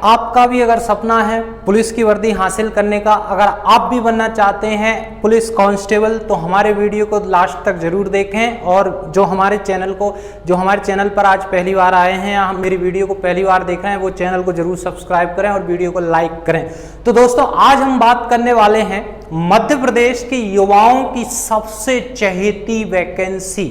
आपका भी अगर सपना है पुलिस की वर्दी हासिल करने का, अगर आप भी बनना चाहते हैं पुलिस कांस्टेबल, तो हमारे वीडियो को लास्ट तक जरूर देखें। और जो हमारे चैनल पर आज पहली बार आए हैं या मेरी वीडियो को पहली बार देख रहे हैं, वो चैनल को जरूर सब्सक्राइब करें और वीडियो को लाइक करें। तो दोस्तों, आज हम बात करने वाले हैं मध्य प्रदेश के युवाओं की सबसे चहेती वैकेंसी,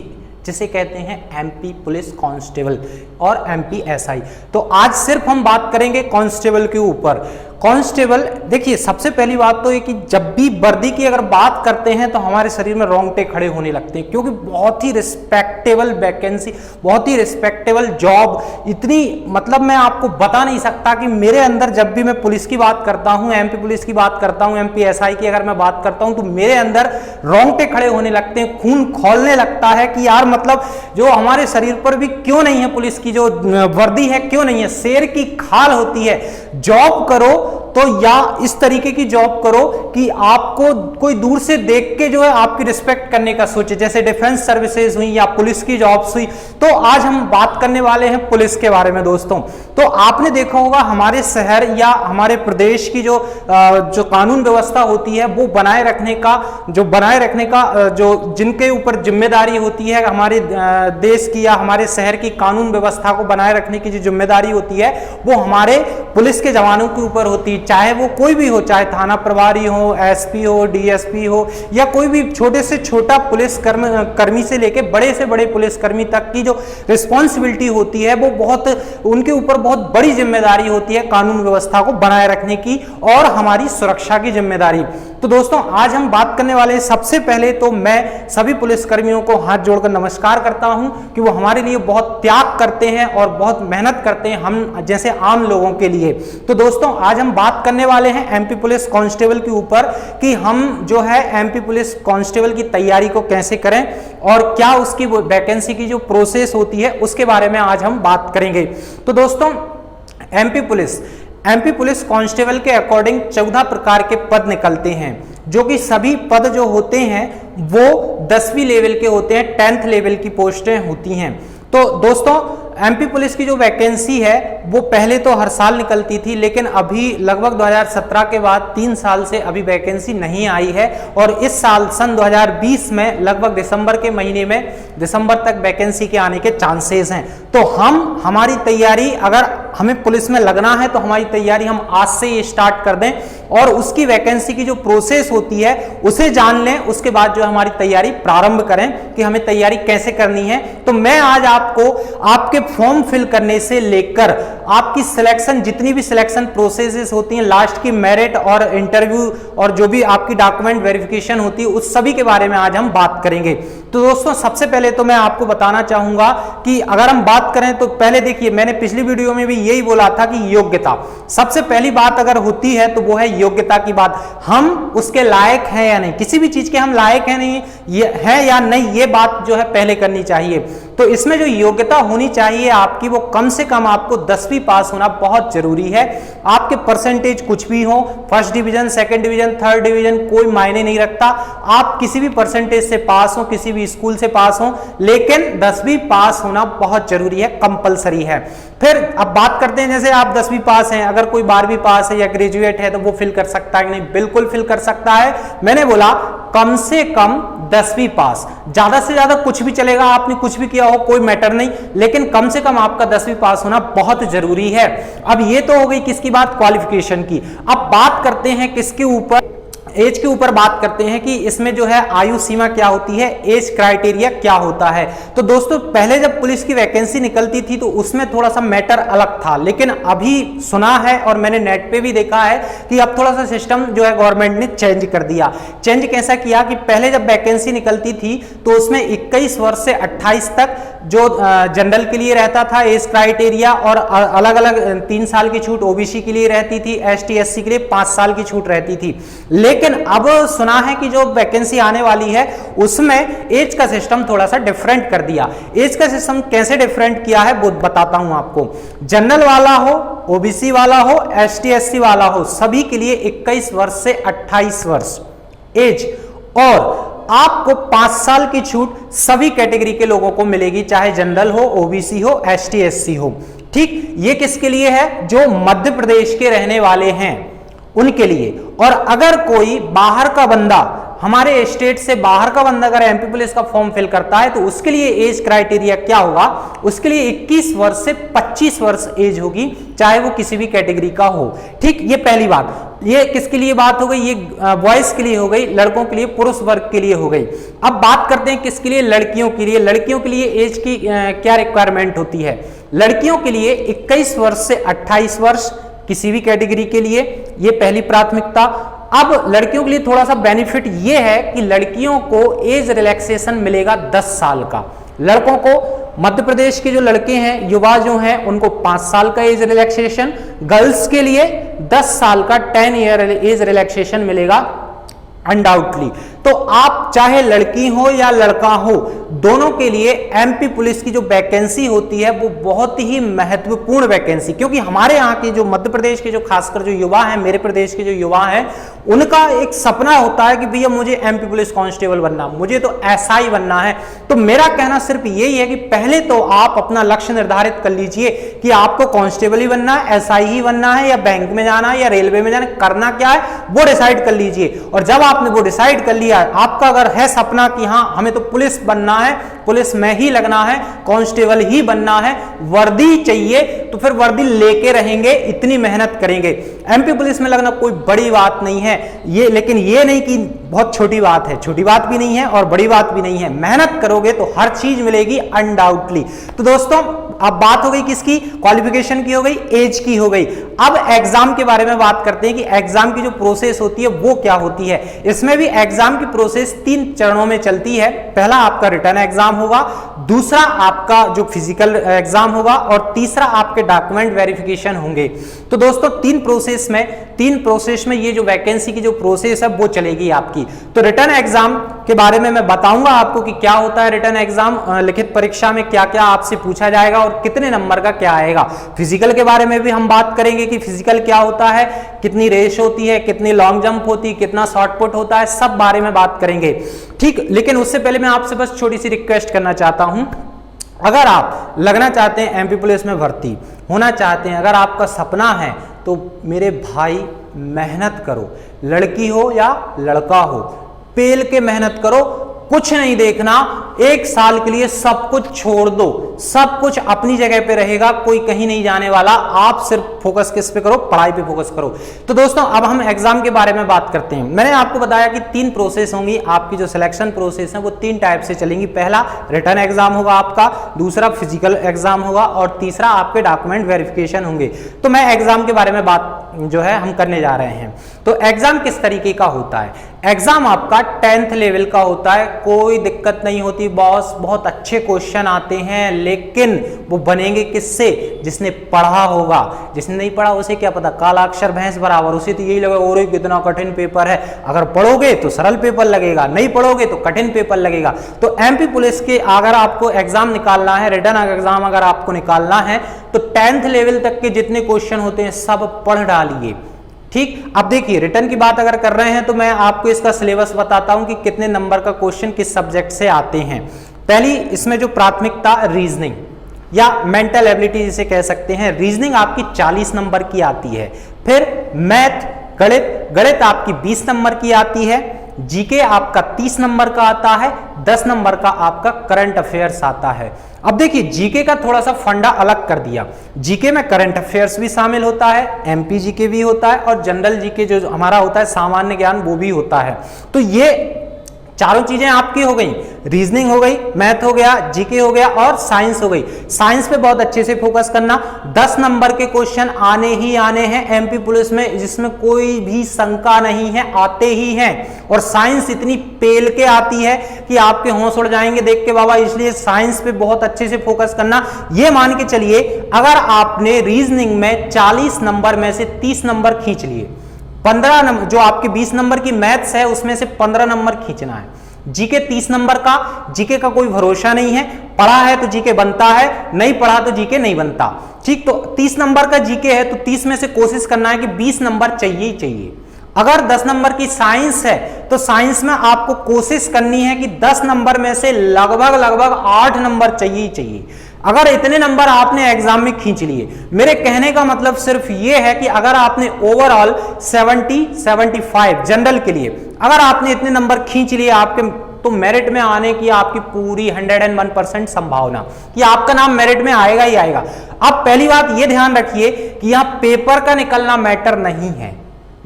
जिसे कहते हैं एमपी पुलिस कांस्टेबल और एमपी एसआई। तो आज सिर्फ हम बात करेंगे कांस्टेबल के ऊपर। कांस्टेबल, देखिए सबसे पहली बात तो ये कि जब भी वर्दी की अगर बात करते हैं तो हमारे शरीर में रोंगटे खड़े होने लगते हैं, क्योंकि बहुत ही रिस्पेक्टेबल वैकेंसी, बहुत ही रिस्पेक्टेबल जॉब, इतनी मतलब मैं आपको बता नहीं सकता कि मेरे अंदर जब भी मैं पुलिस की बात करता हूं, एमपी पुलिस की बात करता हूं, एमपी एसआई की अगर मैं बात करता हूं, तो मेरे अंदर रोंगटे खड़े होने लगते हैं, खून खौलने लगता है कि यार मतलब जो हमारे शरीर पर भी क्यों नहीं है पुलिस की जो वर्दी है, क्यों नहीं है। शेर की खाल होती है। जॉब करो तो या इस तरीके की जॉब करो कि आपको कोई दूर से देख के जो है आपकी रिस्पेक्ट करने का सोचे, जैसे डिफेंस सर्विसेज हुई या पुलिस की जॉब्स हुई। तो आज हम बात करने वाले हैं पुलिस के बारे में दोस्तों। तो आपने देखा होगा हमारे शहर या हमारे प्रदेश की जो कानून व्यवस्था होती है वो बनाए रखने का जो जिनके ऊपर जिम्मेदारी होती है, हमारे देश की या हमारे शहर की कानून व्यवस्था को बनाए रखने की जो जिम्मेदारी होती है वो हमारे पुलिस के जवानों के ऊपर होती है, चाहे वो कोई भी हो, चाहे थाना प्रभारी हो, एसपी हो, डीएसपी हो, या कोई भी छोटे से छोटा पुलिस कर्मी से लेके बड़े से बड़े पुलिसकर्मी तक की जो रिस्पॉन्सिबिलिटी होती है वो बहुत उनके ऊपर बहुत बड़ी जिम्मेदारी होती है कानून व्यवस्था को बनाए रखने की और हमारी सुरक्षा की जिम्मेदारी। तो दोस्तों, आज हम बात करने वाले हैं, सबसे पहले तो मैं सभी पुलिसकर्मियों को हाथ जोड़कर नमस्कार करता हूं कि वो हमारे लिए बहुत त्याग करते हैं और बहुत मेहनत करते हैं हम जैसे आम लोगों के लिए। तो दोस्तों, आज हम बात करने वाले हैं एमपी पुलिस कांस्टेबल के ऊपर कि हम जो है एमपी पुलिस कांस्टेबल की तैयारी को कैसे करें और क्या उसकी वैकेंसी की जो प्रोसेस होती है उसके बारे में आज हम बात करेंगे। तो दोस्तों, एमपी पुलिस कांस्टेबल के अकॉर्डिंग 14 प्रकार के पद निकलते हैं, जो कि सभी पद जो होते हैं वो 10वीं लेवल के होते हैं, 10th लेवल की पोस्टें होती हैं। तो दोस्तों, एमपी पुलिस की जो वैकेंसी है वो पहले तो हर साल निकलती थी, लेकिन अभी लगभग 2017 के बाद 3 साल से अभी वैकेंसी नहीं आई है और इस साल सन 2020 में लगभग दिसंबर तक वैकेंसी के आने के चांसेस हैं। तो हमारी तैयारी, अगर हमें पुलिस में लगना है तो हमारी तैयारी हम आज से ही स्टार्ट कर दें और उसकी वैकेंसी की जो प्रोसेस होती है उसे जान लें, उसके बाद जो हमारी तैयारी प्रारंभ करें कि हमें तैयारी कैसे करनी है। तो मैं आज आपको आपके फॉर्म फिल करने से लेकर आपकी सिलेक्शन, जितनी भी सिलेक्शन प्रोसेसेस होती हैं, लास्ट की मेरिट और इंटरव्यू और जो भी आपकी डॉक्यूमेंट वेरिफिकेशन होती है, उस सभी के बारे में आज हम बात करेंगे। तो दोस्तों, सबसे पहले तो मैं आपको बताना चाहूंगा कि अगर हम बात करें तो पहले देखिए, मैंने पिछली वीडियो में भी यही बोला था कि योग्यता सबसे पहली बात अगर होती है तो वो है योग्यता की बात। हम उसके लायक हैं या नहीं, किसी भी चीज के हम लायक हैं नहीं ये है या नहीं, ये बात जो है पहले करनी चाहिए। तो इसमें जो योग्यता होनी चाहिए आपकी, वो कम से कम आपको 10वीं पास होना बहुत जरूरी है। आपके परसेंटेज कुछ भी हो, first division, second division, third division, कोई मायने नहीं रखता। आप किसी भी परसेंटेज से पास हो, किसी भी स्कूल से पास हो, लेकिन 10वीं पास होना बहुत जरूरी है, कंपलसरी है। फिर अब बात करते हैं, जैसे आप 10वीं पास हैं, अगर कोई 12वीं पास है या ग्रेजुएट है तो वो फिल कर सकता है? नहीं, बिल्कुल फिल कर सकता है। मैंने बोला कम से कम 10वीं पास, ज्यादा से ज्यादा कुछ भी चलेगा, आपने कुछ भी किया हो कोई मैटर नहीं, लेकिन कम से कम आपका 10वीं पास होना बहुत जरूरी है। अब ये तो हो गई किसकी बात, क्वालिफिकेशन की। अब बात करते हैं किसके ऊपर, एज के ऊपर बात करते हैं कि इसमें जो है आयु सीमा क्या होती है, एज क्राइटेरिया क्या होता है। तो दोस्तों, पहले जब पुलिस की वैकेंसी निकलती थी तो उसमें थोड़ा सा मैटर अलग था, लेकिन अभी सुना है और मैंने नेट पे भी देखा है कि अब थोड़ा सा सिस्टम जो है गवर्नमेंट ने चेंज कर दिया। चेंज कैसा किया कि पहले जब वैकेंसी निकलती थी तो उसमें 21 वर्ष से 28 तक जो जनरल के लिए रहता था एज क्राइटेरिया, और अलग अलग 3 साल की छूट ओबीसी के लिए रहती थी, एसटी एससी के लिए 5 साल की छूट रहती थी। लेकिन अब सुना है कि जो वैकेंसी आने वाली है उसमें एज का सिस्टम थोड़ा सा डिफरेंट कर दिया। एज का सिस्टम कैसे डिफरेंट किया है वो बताता हूं आपको। जनरल वाला हो, ओबीसी वाला हो, एसटी एससी वाला हो, सभी के लिए 21 वर्ष से 28 वर्ष एज, और आपको 5 साल की छूट सभी कैटेगरी के लोगों को मिलेगी, चाहे जनरल हो, ओबीसी हो, एसटी एससी हो। ठीक, ये किसके लिए है? जो मध्य प्रदेश के रहने वाले हैं उनके लिए। और अगर कोई बाहर का बंदा, हमारे स्टेट से बाहर का बंदा अगर एमपी पुलिस का फॉर्म फिल करता है तो उसके लिए एज क्राइटेरिया क्या होगा? उसके लिए 21 वर्ष से 25 वर्ष एज होगी, चाहे वो किसी भी कैटेगरी का हो। ठीक, ये पहली बात। ये किसके लिए बात हो गई? ये बॉयज के लिए हो गई, लड़कों के लिए, पुरुष वर्ग के लिए हो गई। अब बात करते हैं किसके लिए? लड़कियों के लिए। लड़कियों के लिए एज की क्या रिक्वायरमेंट होती है? लड़कियों के लिए 21 वर्ष से 28 वर्ष किसी भी कैटेगरी के लिए, ये पहली प्राथमिकता। अब लड़कियों के लिए थोड़ा सा बेनिफिट ये है कि लड़कियों को एज रिलैक्सेशन मिलेगा 10 साल का। लड़कों को, मध्य प्रदेश के जो लड़के हैं, युवा जो हैं, उनको 5 साल का एज रिलैक्सेशन। गर्ल्स के लिए 10 साल का 10 ईयर एज रिलैक्सेशन मिलेगा अनडाउटली। तो आप चाहे लड़की हो या लड़का हो, दोनों के लिए एमपी पुलिस की जो वैकेंसी होती है वो बहुत ही महत्वपूर्ण वैकेंसी, क्योंकि हमारे यहाँ के जो मध्य प्रदेश के जो खासकर जो युवा हैं, मेरे प्रदेश के जो युवा हैं, उनका एक सपना होता है कि भैया मुझे एमपी पुलिस कांस्टेबल बनना, मुझे तो एसआई बनना है। तो मेरा कहना सिर्फ यही है कि पहले तो आप अपना लक्ष्य निर्धारित कर लीजिए कि आपको कांस्टेबल ही बनना है, एसआई ही बनना है, या बैंक में जाना है, या रेलवे में जाना है, करना क्या है वो डिसाइड कर लीजिए। और जब आपने वो डिसाइड कर लिया, आपका अगर है सपना कि हाँ हमें तो पुलिस बनना है, पुलिस में ही लगना है, कांस्टेबल ही बनना है, वर्दी चाहिए, तो फिर वर्दी लेके रहेंगे, इतनी मेहनत करेंगे। एमपी पुलिस में लगना कोई बड़ी बात नहीं है ये, लेकिन ये नहीं कि बहुत छोटी बात है, छोटी बात भी नहीं है और बड़ी बात भी नहीं है। मेहनत करोगे तो हर चीज मिलेगी अनडाउटली। तो दोस्तों अब बात हो गई किसकी? क्वालिफिकेशन की हो गई, एज की हो गई। अब एग्जाम के बारे में बात करते हैं कि एग्जाम की जो प्रोसेस होती है वो क्या होती है। इसमें भी एग्जाम की प्रोसेस 3 चरणों में चलती है। पहला आपका रिटर्न एग्जाम होगा, दूसरा आपका जो फिजिकल एग्जाम होगा, और तीसरा आपके डॉक्यूमेंट वेरिफिकेशन होंगे। तो दोस्तों तीन प्रोसेस में ये जो वैकेंसी की जो प्रोसेस है वो चलेगी आपकी। तो रिटर्न एग्जाम के बारे में मैं बताऊंगा आपको कि क्या होता है रिटर्न एग्जाम, लिखित परीक्षा में क्या क्या आपसे पूछा जाएगा और कितने नंबर का क्या आएगा। फिजिकल के बारे में भी हम बात करेंगे कि फिजिकल क्या होता है, कितनी रेस होती है, कितनी लॉन्ग जंप होती है, कितना शॉर्ट पुट होता है, सब बारे में बात करेंगे। ठीक, लेकिन उससे पहले मैं आपसे बस छोटी सी रिक्वेस्ट करना चाहता हूं, अगर आप लगना चाहते हैं एमपी पुलिस में भर्ती होना चाहते हैं, अगर आपका सपना है, तो मेरे भाई मेहनत करो, लड़की हो या लड़का हो, पेल के मेहनत करो, कुछ नहीं देखना। 1 साल के लिए सब कुछ छोड़ दो, सब कुछ अपनी जगह पे रहेगा, कोई कहीं नहीं जाने वाला। आप सिर्फ फोकस किस पे करो? पढ़ाई पे फोकस करो। तो दोस्तों अब हम एग्जाम के बारे में बात करते हैं। मैंने आपको बताया कि 3 प्रोसेस होंगी आपकी, जो सिलेक्शन प्रोसेस है वो 3 टाइप से चलेंगी। पहला रिटर्न एग्जाम होगा आपका, दूसरा फिजिकल एग्जाम होगा, और तीसरा आपके डॉक्यूमेंट वेरिफिकेशन होंगे। तो मैं एग्जाम के बारे में बात जो है हम करने जा रहे हैं। तो एग्जाम किस तरीके का होता है? एग्जाम आपका 10th लेवल का होता है, कोई दिक्कत नहीं होती बॉस, बहुत अच्छे क्वेश्चन आते हैं, लेकिन वो बनेंगे किससे? जिसने पढ़ा होगा। जिसने नहीं पढ़ा उसे क्या पता, काला अक्षर भैंस बराबर, उसे तो यही लगेगा और कितना कठिन पेपर है। अगर पढ़ोगे तो सरल पेपर लगेगा, नहीं पढ़ोगे तो कठिन पेपर लगेगा। तो एमपी पुलिस के अगर आपको एग्जाम निकालना है, रिटर्न एग्जाम अगर आपको निकालना है, तो 10th लेवल तक के जितने क्वेश्चन होते हैं सब पढ़ डालिए। ठीक, अब देखिए रिटर्न की बात अगर कर रहे हैं तो मैं आपको इसका सिलेबस बताता हूं कि कितने नंबर का क्वेश्चन किस सब्जेक्ट से आते हैं। पहली इसमें जो प्राथमिकता रीजनिंग या मेंटल एबिलिटी जिसे कह सकते हैं, रीजनिंग आपकी 40 नंबर की आती है। फिर मैथ, गणित आपकी 20 नंबर की आती है। जीके आपका 30 नंबर का आता है। 10 नंबर का आपका करंट अफेयर्स आता है। अब देखिए जीके का थोड़ा सा फंडा अलग कर दिया। जीके में करंट अफेयर्स भी शामिल होता है, एमपी जीके भी होता है, और जनरल जीके जो हमारा होता है सामान्य ज्ञान वो भी होता है। तो ये चारों चीजें आपकी हो गई, रीजनिंग हो गई, मैथ हो गया, जीके हो गया और साइंस हो गई। साइंस पे बहुत अच्छे से फोकस करना। 10 नंबर के क्वेश्चन आने ही आने हैं एमपी पुलिस में, जिसमें कोई भी शंका नहीं है, आते ही हैं। और साइंस इतनी पेल के आती है कि आपके होश उड़ जाएंगे देख के बाबा, इसलिए साइंस पे बहुत अच्छे से फोकस करना। ये मान के चलिए अगर आपने रीजनिंग में 40 नंबर में से 30 नंबर खींच लिए, 15 नंबर जो आपके 20 नंबर की मैथ्स है उसमें से 15 नंबर खींचना है। जीके 30 नंबर का, जीके का कोई भरोसा नहीं है, पढ़ा है तो जीके बनता है, नहीं पढ़ा तो जीके नहीं बनता। ठीक, तो 30 नंबर का जीके है तो 30 में से कोशिश करना है कि 20 नंबर चाहिए ही चाहिए। अगर 10 नंबर की साइंस है तो साइंस में आपको कोशिश करनी है कि 10 नंबर में से लगभग 8 नंबर चाहिए ही चाहिए। अगर इतने नंबर आपने एग्जाम में खींच लिए, मेरे कहने का मतलब सिर्फ ये है कि अगर आपने ओवरऑल 70 75 जनरल के लिए अगर आपने इतने नंबर खींच लिए आपके, तो मेरिट में आने की आपकी पूरी 101% संभावना कि आपका नाम मेरिट में आएगा ही आएगा। अब पहली बात यह ध्यान रखिए कि यहां पेपर का निकलना मैटर नहीं है,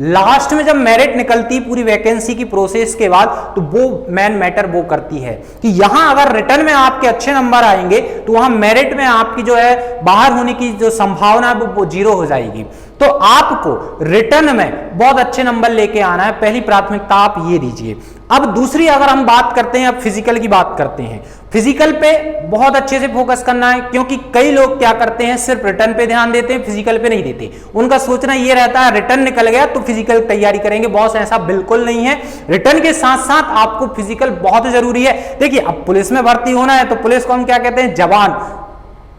लास्ट में जब मेरिट निकलती पूरी वैकेंसी की प्रोसेस के बाद, तो वो मैन मैटर वो करती है कि यहां अगर रिटर्न में आपके अच्छे नंबर आएंगे तो वहां मेरिट में आपकी जो है बाहर होने की जो संभावना है वो जीरो हो जाएगी। तो आपको रिटर्न में बहुत अच्छे नंबर लेके आना है, पहली प्राथमिकता आप ये दीजिए। अब दूसरी अगर हम बात करते हैं, अब फिजिकल की बात करते हैं, फिजिकल पे बहुत अच्छे से फोकस करना है, क्योंकि कई लोग क्या करते हैं सिर्फ रिटर्न पे ध्यान देते हैं, फिजिकल पे नहीं देते। उनका सोचना ये रहता है रिटर्न निकल गया तो फिजिकल तैयारी करेंगे। बॉस ऐसा बिल्कुल नहीं है, रिटर्न के साथ साथ आपको फिजिकल बहुत जरूरी है। देखिए अब पुलिस में भर्ती होना है तो पुलिस को हम क्या कहते हैं, जवान,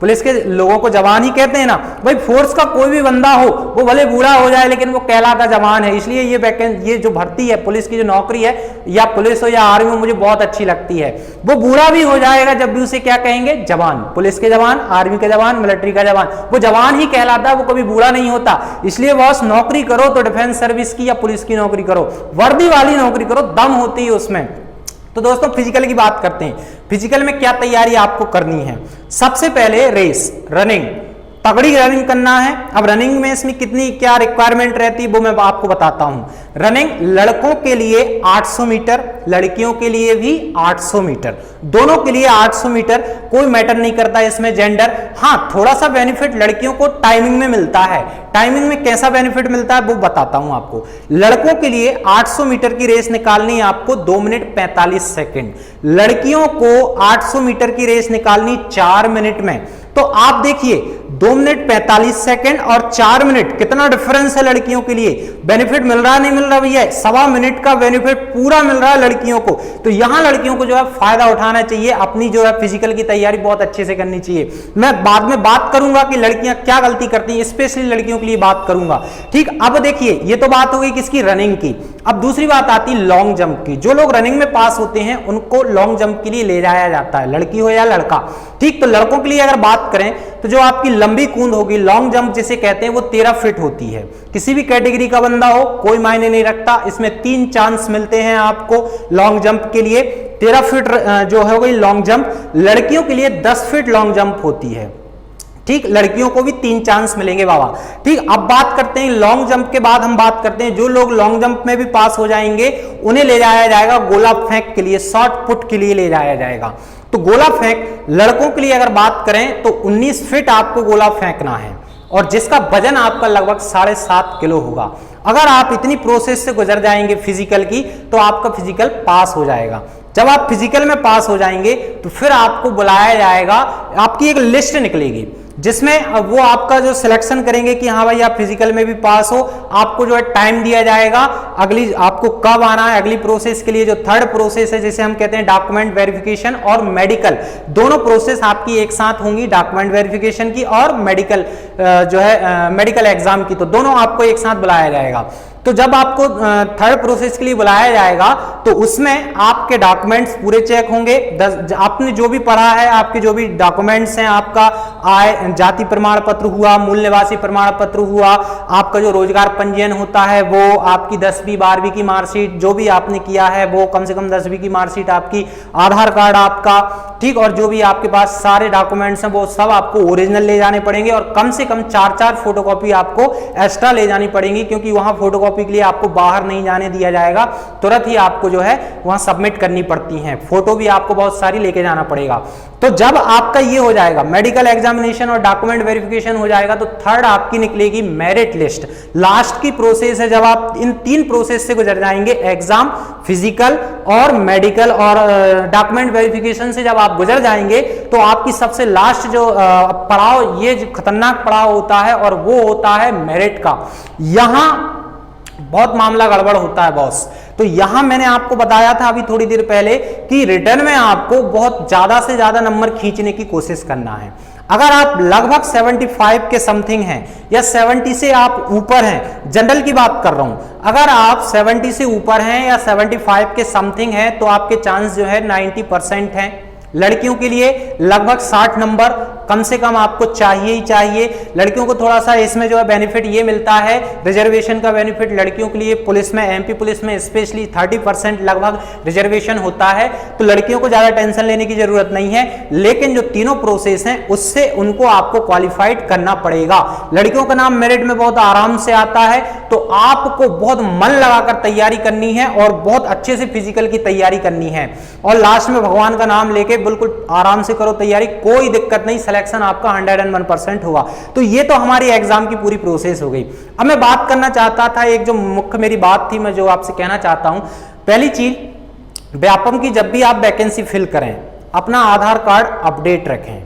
पुलिस के लोगों को जवान ही कहते हैं ना भाई। फोर्स का कोई भी बंदा हो वो भले बूढ़ा हो जाए लेकिन वो कहलाता जवान है। इसलिए ये जो भर्ती है, पुलिस की जो नौकरी है, या पुलिस हो या आर्मी हो, मुझे बहुत अच्छी लगती है। वो बूढ़ा भी हो जाएगा जब भी उसे क्या कहेंगे, जवान। पुलिस के जवान, आर्मी के जवान, मिलिट्री का जवान, वो जवान ही कहलाता है, वो कभी बूढ़ा नहीं होता। इसलिए बॉस नौकरी करो तो डिफेंस सर्विस की या पुलिस की नौकरी करो, वर्दी वाली नौकरी करो, दम होती है उसमें। तो दोस्तों फिजिकल की बात करते हैं। फिजिकल में क्या तैयारी आपको करनी है, सबसे पहले रेस, रनिंग, तगड़ी रनिंग करना है। अब रनिंग में इसमें कितनी क्या रिक्वायरमेंट रहती है वो मैं आपको बताता हूं। रनिंग लड़कों के लिए 800 मीटर, लड़कियों के लिए भी 800 मीटर, दोनों के लिए 800 मीटर, कोई मैटर नहीं करता इसमें जेंडर। हाँ, थोड़ा सा बेनिफिट लड़कियों को टाइमिंग में मिलता है। टाइमिंग में कैसा बेनिफिट मिलता है वो बताता हूं आपको। लड़कों के लिए 800 मीटर की रेस निकालनी है आपको 2 मिनट 45 सेकेंड, लड़कियों को 800 मीटर की रेस निकालनी 4 मिनट में। तो आप देखिए 2 मिनट 45 सेकेंड और 4 मिनट, कितना डिफरेंस है लड़कियों के लिए। बेनिफिट मिल रहा है नहीं मिल रहा भैया, 1.25 मिनट का बेनिफिट पूरा मिल रहा है लड़कियों को। तो यहां लड़कियों को जो है फायदा उठाना चाहिए, अपनी जो है फिजिकल की तैयारी बहुत अच्छे से करनी चाहिए। मैं बाद में बात करूंगा कि लड़कियां क्या गलती करती हैं, स्पेशली लड़कियों के लिए बात करूंगा। ठीक, अब देखिए ये तो बात हो गई किसकी, रनिंग की। अब दूसरी बात आती लॉन्ग जंप की। जो लोग रनिंग में पास होते हैं उनको लॉन्ग जंप के लिए ले जाया जाता है, लड़की हो या लड़का। ठीक, तो लड़कों के लिए अगर बात करें तो जो आपकी लंबी कूद होगी, लॉन्ग जंप जिसे कहते हैं, वो 13 फीट होती है। किसी भी कैटेगरी का बंदा हो कोई मायने नहीं रखता, इसमें 3 चांस मिलते हैं आपको लॉन्ग जंप के लिए। 13 फीट जो है वही लॉन्ग जंप। लड़कियों के लिए 10 फीट लॉन्ग जंप होती है। ठीक, लड़कियों को भी 3 चांस मिलेंगे बाबा। ठीक, अब बात करते हैं लॉन्ग जंप के बाद हम बात करते हैं जो लोग लॉन्ग जंप में भी पास हो जाएंगे उन्हें ले जाया जाएगा गोला फेंक के लिए, शॉर्ट पुट के लिए ले जाया जाएगा। तो गोला फेंक लड़कों के लिए अगर बात करें तो 19 फीट आपको गोला फेंकना है और जिसका वजन आपका लगभग 7.5 किलो होगा। अगर आप इतनी प्रोसेस से गुजर जाएंगे फिजिकल की तो आपका फिजिकल पास हो जाएगा। जब आप फिजिकल में पास हो जाएंगे तो फिर आपको बुलाया जाएगा, आपकी एक लिस्ट निकलेगी जिसमें वो आपका जो सिलेक्शन करेंगे कि हाँ भाई आप फिजिकल में भी पास हो। आपको जो है टाइम दिया जाएगा, अगली आपको कब आना है अगली प्रोसेस के लिए। जो थर्ड प्रोसेस है जिसे हम कहते हैं डॉक्यूमेंट वेरिफिकेशन और मेडिकल, दोनों प्रोसेस आपकी एक साथ होंगी, डॉक्यूमेंट वेरिफिकेशन की और मेडिकल जो है मेडिकल एग्जाम की, तो दोनों आपको एक साथ बुलाया जाएगा। तो जब आपको थर्ड प्रोसेस के लिए बुलाया जाएगा तो उसमें आपके डॉक्यूमेंट्स पूरे चेक होंगे। आपने जो भी पढ़ा है, आपके जो भी डॉक्यूमेंट्स हैं, आपका आय जाति प्रमाण पत्र हुआ, मूल निवासी प्रमाण पत्र हुआ, आपका जो रोजगार पंजीयन होता है वो, आपकी 10वीं 12वीं की मार्कशीट जो भी आपने किया है वो, कम से कम 10वीं की मार्कशीट आपकी, आधार कार्ड आपका, ठीक, और जो भी आपके पास सारे डॉक्यूमेंट्स हैं वो सब आपको ओरिजिनल ले जाने पड़ेंगे और कम से कम 4-4 फोटोकॉपी आपको एक्स्ट्रा ले जानी पड़ेंगी, क्योंकि वहां फोटोकॉपी के लिए आपको बाहर नहीं जाने दिया जाएगा, तुरंत ही आपको जो है वहां सबमिट करनी पड़ती हैं। फोटो भी आपको बहुत सारी लेके जाना पड़ेगा। तो जब आपका ये हो जाएगा, मेडिकल एग्जामिनेशन और डॉक्यूमेंट वेरिफिकेशन हो जाएगा, तो थर्ड आपकी निकलेगी मेरिट लिस्ट। लास्ट की प्रोसेस है जब आप इन 3 प्रोसेस से गुजर जाएंगे, एग्जाम, फिजिकल और मेडिकल और डॉक्यूमेंट वेरिफिकेशन से जब आप गुजर जाएंगे तो आपकी सबसे लास्ट जो पड़ाव, ये जो खतरनाक पड़ाव होता है और वो होता है मेरिट का। यहां बहुत मामला गड़बड़ होता है बॉस। तो यहां मैंने आपको बताया था अभी थोड़ी देर पहले कि रिटर्न में आपको बहुत ज्यादा से ज्यादा नंबर खींचने की कोशिश करना है। अगर आप लगभग 75 के समथिंग हैं या 70 से आप ऊपर हैं, जनरल की बात कर रहा हूं, अगर आप 70 से ऊपर हैं या 75 के समथिंग हैं तो आपके चांस जो है 90% हैं। लड़कियों के लिए लगभग 60 नंबर कम से कम आपको चाहिए ही चाहिए। लड़कियों को थोड़ा सा इसमें जो है बेनिफिट ये मिलता है, रिजर्वेशन का बेनिफिट लड़कियों के लिए पुलिस में, एमपी पुलिस में स्पेशली 30% लगभग रिजर्वेशन होता है, तो लड़कियों को ज्यादा टेंशन लेने की जरूरत नहीं है। लेकिन जो तीनों प्रोसेस हैं उससे उनको आपको क्वालिफाइड करना पड़ेगा। लड़कियों का नाम मेरिट में बहुत आराम से आता है, तो आपको बहुत मन लगाकर तैयारी करनी है और बहुत अच्छे से फिजिकल की तैयारी करनी है, और लास्ट में भगवान का नाम लेके बिल्कुल आराम से करो तैयारी, कोई दिक्कत नहीं, सिलेक्शन आपका 101% होगा। तो ये तो हमारी एग्जाम की पूरी प्रोसेस हो गई। अब मैं बात करना चाहता था, एक जो मुख्य मेरी बात थी, मैं जो आपसे कहना चाहता हूं, पहली चीज व्यापम की जब भी आप वैकेंसी फिल करें अपना आधार कार्ड अपडेट रखें।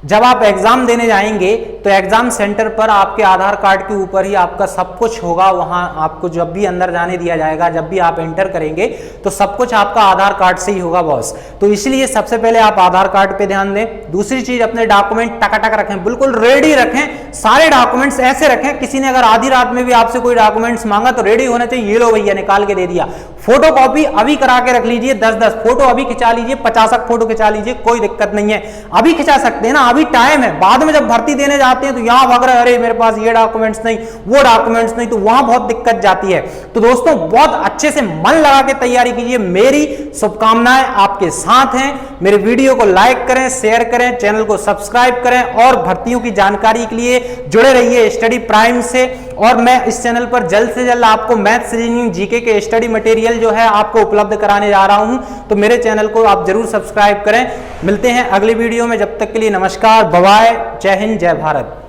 जब आप एग्जाम देने जाएंगे तो एग्जाम सेंटर पर आपके आधार कार्ड के ऊपर ही आपका सब कुछ होगा। वहां आपको जब भी अंदर जाने दिया जाएगा, जब भी आप एंटर करेंगे तो सब कुछ आपका आधार कार्ड से ही होगा बॉस। तो इसलिए सबसे पहले आप आधार कार्ड पे ध्यान दें। दूसरी चीज, अपने डॉक्यूमेंट टकाटक रखें, बिल्कुल रेडी रखें, सारे डॉक्यूमेंट्स ऐसे रखें, किसी ने अगर आधी रात में भी आपसे कोई डॉक्यूमेंट्स मांगा तो रेडी होना चाहिए। ये लो भैया निकाल के दे दिया। फोटो कॉपी अभी करा के रख लीजिए, 10-10 फोटो अभी खिंचा लीजिए, 50 फोटो खिंचा लीजिए, कोई दिक्कत नहीं है, अभी खिंचा सकते हैं ना, अभी टाइम है। बाद में जब भर्ती देने जाते हैं तो यहां भाग रहे, अरे मेरे पास ये डॉक्यूमेंट्स नहीं, वो डॉक्यूमेंट्स नहीं, तो वहां बहुत दिक्कत जाती है। तो दोस्तों बहुत अच्छे से मन लगा के तैयारी कीजिए, मेरी शुभकामनाएं आपके साथ हैं। मेरे वीडियो को लाइक करें, शेयर करें, चैनल को सब्सक्राइब करें और भर्तियों की जानकारी के लिए जुड़े रहिए स्टडी प्राइम से। और मैं इस चैनल पर जल्द से जल्द आपको मैथ्स, रीजनिंग, जीके के स्टडी मटेरियल जो है आपको उपलब्ध कराने जा रहा हूं, तो मेरे चैनल को आप जरूर सब्सक्राइब करें। मिलते हैं अगली वीडियो में, जब तक के लिए नमस्कार, बाय बाय, जय हिंद, जय भारत।